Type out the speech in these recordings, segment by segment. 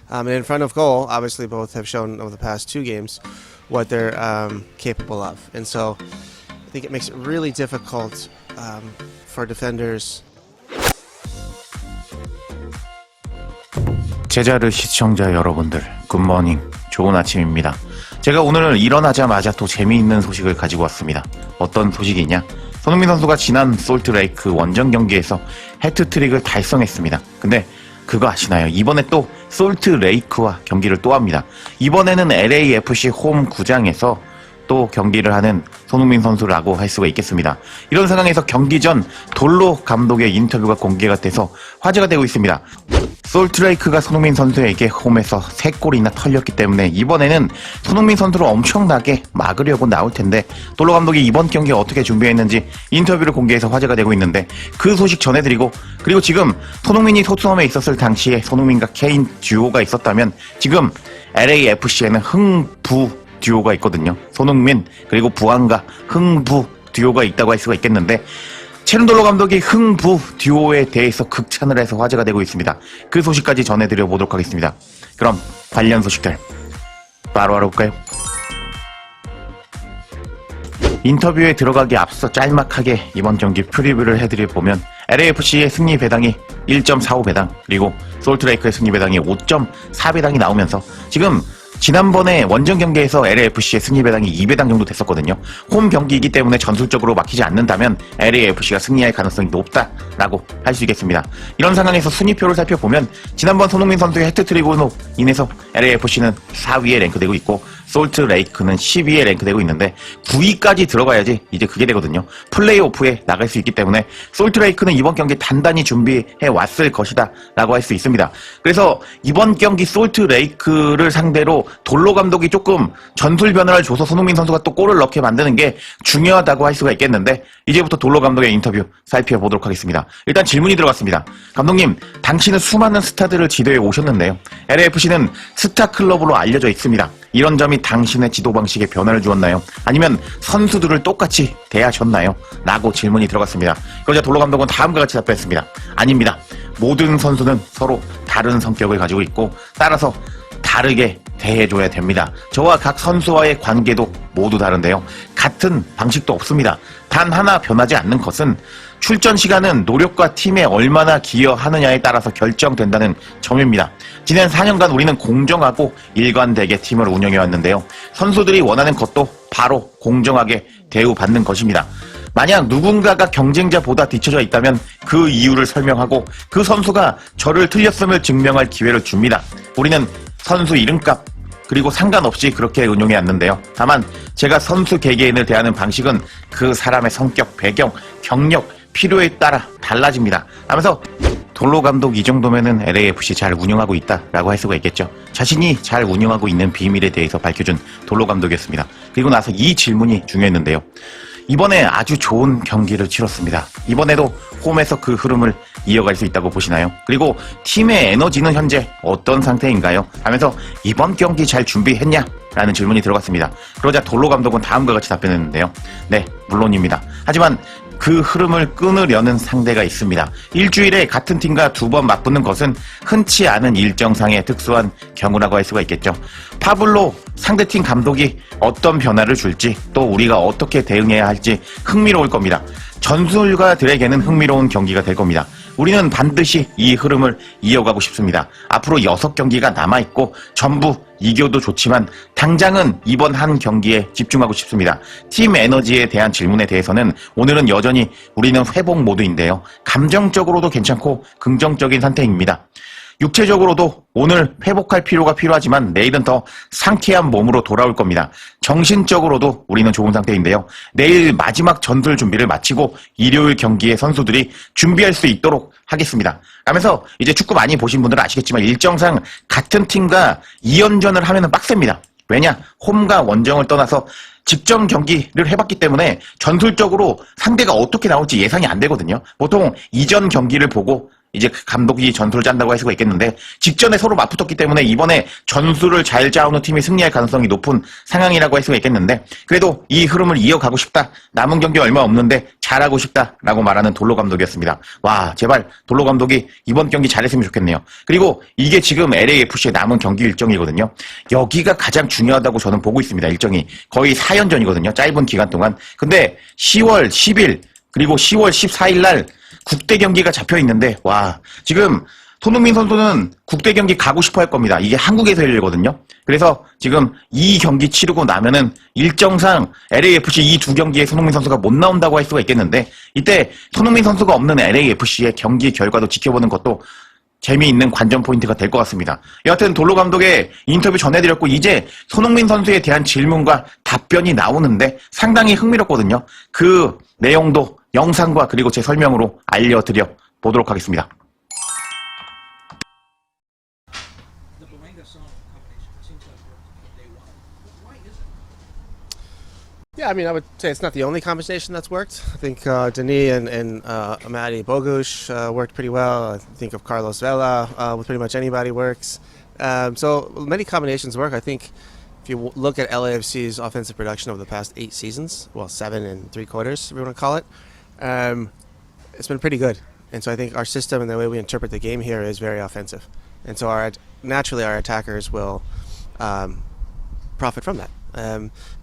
And in front of goal, obviously both have shown over the past two games what they're capable of. And so I think it makes it really difficult for defenders. 제자르 시청자 여러분들, 굿모닝, 좋은 아침입니다. 제가 오늘 일어나자마자 또 재미있는 소식을 가지고 왔습니다. 어떤 소식이냐? 손흥민 선수가 지난 솔트레이크 원정 경기에서 해트트릭을 달성했습니다. 근데 그거 아시나요? 이번에 또 솔트레이크와 경기를 또 합니다. 이번에는 LAFC 홈 구장에서 또 경기를 하는 손흥민 선수라고 할 수가 있겠습니다. 이런 상황에서 경기 전 돌로 감독의 인터뷰가 공개가 돼서 화제가 되고 있습니다. 솔트레이크가 손흥민 선수에게 홈에서 3골이나 털렸기 때문에 이번에는 손흥민 선수를 엄청나게 막으려고 나올 텐데 돌로 감독이 이번 경기 어떻게 준비했는지 인터뷰를 공개해서 화제가 되고 있는데 그 소식 전해드리고, 그리고 지금 손흥민이 토트넘에 있었을 당시에 손흥민과 케인 듀오가 있었다면 지금 LAFC에는 흥부 듀오가 있거든요. 손흥민 그리고 부안과 흥부 듀오가 있다고 할 수가 있겠는데 체른돌로 감독이 흥부 듀오에 대해서 극찬을 해서 화제가 되고 있습니다. 그 소식까지 전해드려 보도록 하겠습니다. 그럼 관련 소식들 바로 알아볼까요? 인터뷰에 들어가기 앞서 짤막하게 이번 경기 프리뷰를 해드려 보면 LAFC의 승리 배당이 1.45배당, 그리고 솔트레이크의 승리 배당이 5.4배당이 나오면서 지금 지난번에 원정 경기에서 LAFC의 승리 배당이 2배당 정도 됐었거든요. 홈 경기이기 때문에 전술적으로 막히지 않는다면 LAFC가 승리할 가능성이 높다라고 할 수 있겠습니다. 이런 상황에서 순위표를 살펴보면 지난번 손흥민 선수의 해트트릭으로 인해서 LAFC는 4위에 랭크되고 있고 솔트레이크는 10위에 랭크되고 있는데 9위까지 들어가야지 이제 그게 되거든요. 플레이오프에 나갈 수 있기 때문에 솔트레이크는 이번 경기 단단히 준비해 왔을 것이다 라고 할 수 있습니다. 그래서 이번 경기 솔트레이크를 상대로 돌로 감독이 조금 전술 변화를 줘서 손흥민 선수가 또 골을 넣게 만드는 게 중요하다고 할 수가 있겠는데 이제부터 돌로 감독의 인터뷰 살펴보도록 하겠습니다. 일단 질문이 들어갔습니다. 감독님, 당신은 수많은 스타들을 지도해 오셨는데요. LAFC는 스타 클럽으로 알려져 있습니다. 이런 점이 당신의 지도 방식에 변화를 주었나요? 아니면 선수들을 똑같이 대하셨나요? 라고 질문이 들어갔습니다. 그러자 돌로 감독은 다음과 같이 답했습니다. 아닙니다. 모든 선수는 서로 다른 성격을 가지고 있고 따라서 다르게 대해줘야 됩니다. 저와 각 선수와의 관계도 모두 다른데요. 같은 방식도 없습니다. 단 하나 변하지 않는 것은 출전 시간은 노력과 팀에 얼마나 기여하느냐에 따라서 결정된다는 점입니다. 지난 4년간 우리는 공정하고 일관되게 팀을 운영해왔는데요. 선수들이 원하는 것도 바로 공정하게 대우받는 것입니다. 만약 누군가가 경쟁자보다 뒤처져 있다면 그 이유를 설명하고 그 선수가 저를 틀렸음을 증명할 기회를 줍니다. 우리는 선수 이름값 그리고 상관없이 그렇게 운용해왔는데요. 다만 제가 선수 개개인을 대하는 방식은 그 사람의 성격, 배경, 경력, 필요에 따라 달라집니다. 하면서 돌로 감독 이 정도면은 LAFC 잘 운영하고 있다라고 할 수가 있겠죠. 자신이 잘 운영하고 있는 비밀에 대해서 밝혀준 돌로 감독이었습니다. 그리고 나서 이 질문이 중요했는데요. 이번에 아주 좋은 경기를 치렀습니다. 이번에도 홈에서 그 흐름을 이어갈 수 있다고 보시나요? 그리고 팀의 에너지는 현재 어떤 상태인가요? 하면서 이번 경기 잘 준비했냐? 라는 질문이 들어갔습니다. 그러자 돌로 감독은 다음과 같이 답변했는데요. 네, 물론입니다. 하지만 그 흐름을 끊으려는 상대가 있습니다. 일주일에 같은 팀과 2번 맞붙는 것은 흔치 않은 일정상의 특수한 경우라고 할 수가 있겠죠. 파블로 상대팀 감독이 어떤 변화를 줄지 또 우리가 어떻게 대응해야 할지 흥미로울 겁니다. 전술가들에게는 흥미로운 경기가 될 겁니다. 우리는 반드시 이 흐름을 이어가고 싶습니다. 앞으로 6경기가 남아있고 전부 이겨도 좋지만 당장은 이번 한 경기에 집중하고 싶습니다. 팀 에너지에 대한 질문에 대해서는 오늘은 여전히 우리는 회복 모드인데요. 감정적으로도 괜찮고 긍정적인 상태입니다. 육체적으로도 오늘 회복할 필요가 필요하지만 내일은 더 상쾌한 몸으로 돌아올 겁니다. 정신적으로도 우리는 좋은 상태인데요. 내일 마지막 전술 준비를 마치고 일요일 경기에 선수들이 준비할 수 있도록 하겠습니다. 하면서 이제 축구 많이 보신 분들은 아시겠지만 일정상 같은 팀과 2연전을 하면은 빡셉니다. 왜냐? 홈과 원정을 떠나서 직전 경기를 해봤기 때문에 전술적으로 상대가 어떻게 나올지 예상이 안 되거든요. 보통 이전 경기를 보고 이제 그 감독이 전술을 짠다고 할 수가 있겠는데 직전에 서로 맞붙었기 때문에 이번에 전술을 잘 짜오는 팀이 승리할 가능성이 높은 상황이라고 할 수가 있겠는데 그래도 이 흐름을 이어가고 싶다. 남은 경기 얼마 없는데 잘하고 싶다라고 말하는 돌로 감독이었습니다. 와 제발 돌로 감독이 이번 경기 잘했으면 좋겠네요. 그리고 이게 지금 LAFC의 남은 경기 일정이거든요. 여기가 가장 중요하다고 저는 보고 있습니다. 일정이 거의 4연전이거든요. 짧은 기간 동안. 근데 10월 10일 그리고 10월 14일 날 국대 경기가 잡혀 있는데 와 지금 손흥민 선수는 국대 경기 가고 싶어 할 겁니다. 이게 한국에서 열리거든요. 그래서 지금 이 경기 치르고 나면은 일정상 LAFC 이 두 경기에 손흥민 선수가 못 나온다고 할 수가 있겠는데 이때 손흥민 선수가 없는 LAFC의 경기 결과도 지켜보는 것도 재미있는 관전 포인트가 될 것 같습니다. 여하튼 돌로 감독의 인터뷰 전해드렸고 이제 손흥민 선수에 대한 질문과 답변이 나오는데 상당히 흥미롭거든요. 그 내용도 영상과 그리고 제 설명으로 알려드려 보도록 하겠습니다. The Bowenga song combination seems like worked from day one. Why is it? Yeah, I mean, I would say it's not the only combination that's worked. I think Denis and Amadi Bogusz worked pretty well. I think of Carlos Vela with pretty much anybody works. So many combinations work. I think if you look at LAFC's offensive production over the past 8 seasons, well, 7 3/4, if you want to call it, it's been pretty good. And so I think our system and the way we interpret the game here is very offensive. And so naturally our attackers will profit from that.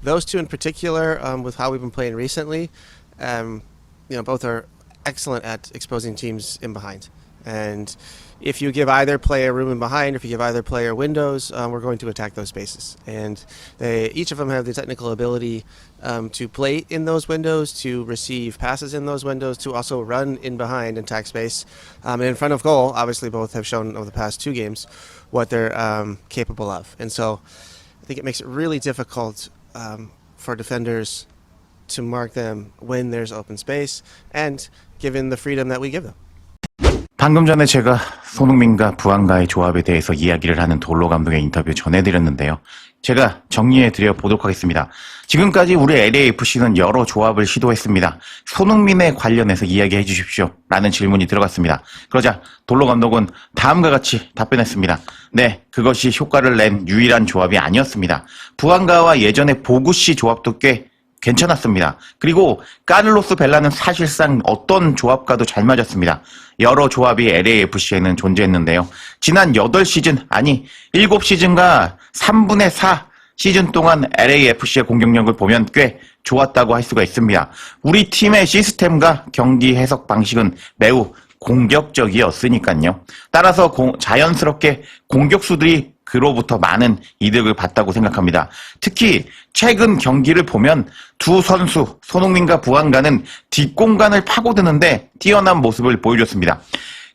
Those two in particular, with how we've been playing recently, both are excellent at exposing teams in behind. And if you give either player room in behind, or if you give either player windows, we're going to attack those spaces. And each of them have the technical ability to play in those windows, to receive passes in those windows, to also run in behind and attack space. And in front of goal, obviously both have shown over the past 2 games what they're capable of. And so I think it makes it really difficult for defenders to mark them when there's open space and given the freedom that we give them. 방금 전에 제가 손흥민과 부안가의 조합에 대해서 이야기를 하는 돌로 감독의 인터뷰 전해드렸는데요. 제가 정리해드려 보도록 하겠습니다. 지금까지 우리 LAFC는 여러 조합을 시도했습니다. 손흥민에 관련해서 이야기해 주십시오. 라는 질문이 들어갔습니다. 그러자 돌로 감독은 다음과 같이 답변했습니다. 네, 그것이 효과를 낸 유일한 조합이 아니었습니다. 부안가와 예전에 보구씨 조합도 꽤 괜찮았습니다. 그리고 카를로스 벨라는 사실상 어떤 조합과도 잘 맞았습니다. 여러 조합이 LAFC에는 존재했는데요. 지난 8시즌, 아니 7시즌과 3분의 4 시즌 동안 LAFC의 공격력을 보면 꽤 좋았다고 할 수가 있습니다. 우리 팀의 시스템과 경기 해석 방식은 매우 공격적이었으니까요. 따라서 자연스럽게 공격수들이 그로부터 많은 이득을 봤다고 생각합니다. 특히 최근 경기를 보면 두 선수 손흥민과 부안가는 뒷공간을 파고드는데 뛰어난 모습을 보여줬습니다.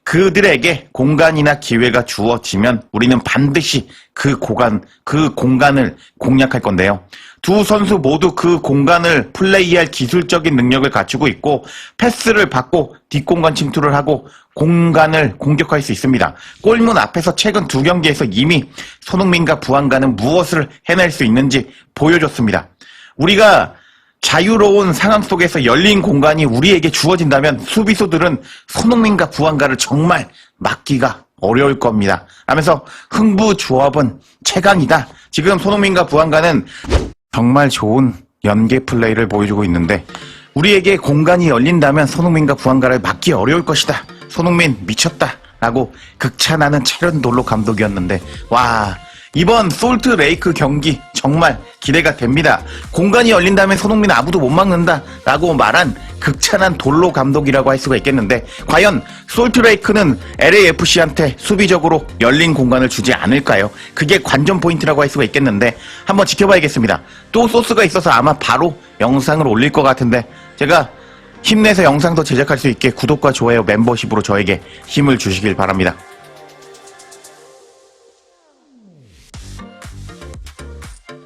그들에게 공간이나 기회가 주어지면 우리는 반드시 그 공간을 공략할 건데요. 두 선수 모두 그 공간을 플레이할 기술적인 능력을 갖추고 있고 패스를 받고 뒷공간 침투를 하고 공간을 공격할 수 있습니다. 골문 앞에서 최근 2경기에서 이미 손흥민과 부안가는 무엇을 해낼 수 있는지 보여줬습니다. 우리가 자유로운 상황 속에서 열린 공간이 우리에게 주어진다면 수비수들은 손흥민과 부안가를 정말 막기가 어려울 겁니다. 하면서 흥부 조합은 최강이다. 지금 손흥민과 부안가는 정말 좋은 연계 플레이를 보여주고 있는데 우리에게 공간이 열린다면 손흥민과 부안가를 막기 어려울 것이다. 손흥민 미쳤다. 라고 극찬하는 차련돌로 감독이었는데 와 이번 솔트레이크 경기 정말 기대가 됩니다. 공간이 열린다면 손흥민 아무도 못 막는다 라고 말한 극찬한 돌로 감독이라고 할 수가 있겠는데 과연 솔트레이크는 LAFC한테 수비적으로 열린 공간을 주지 않을까요? 그게 관전 포인트라고 할 수가 있겠는데 한번 지켜봐야겠습니다. 또 소스가 있어서 아마 바로 영상을 올릴 것 같은데 제가 힘내서 영상도 제작할 수 있게 구독과 좋아요 멤버십으로 저에게 힘을 주시길 바랍니다.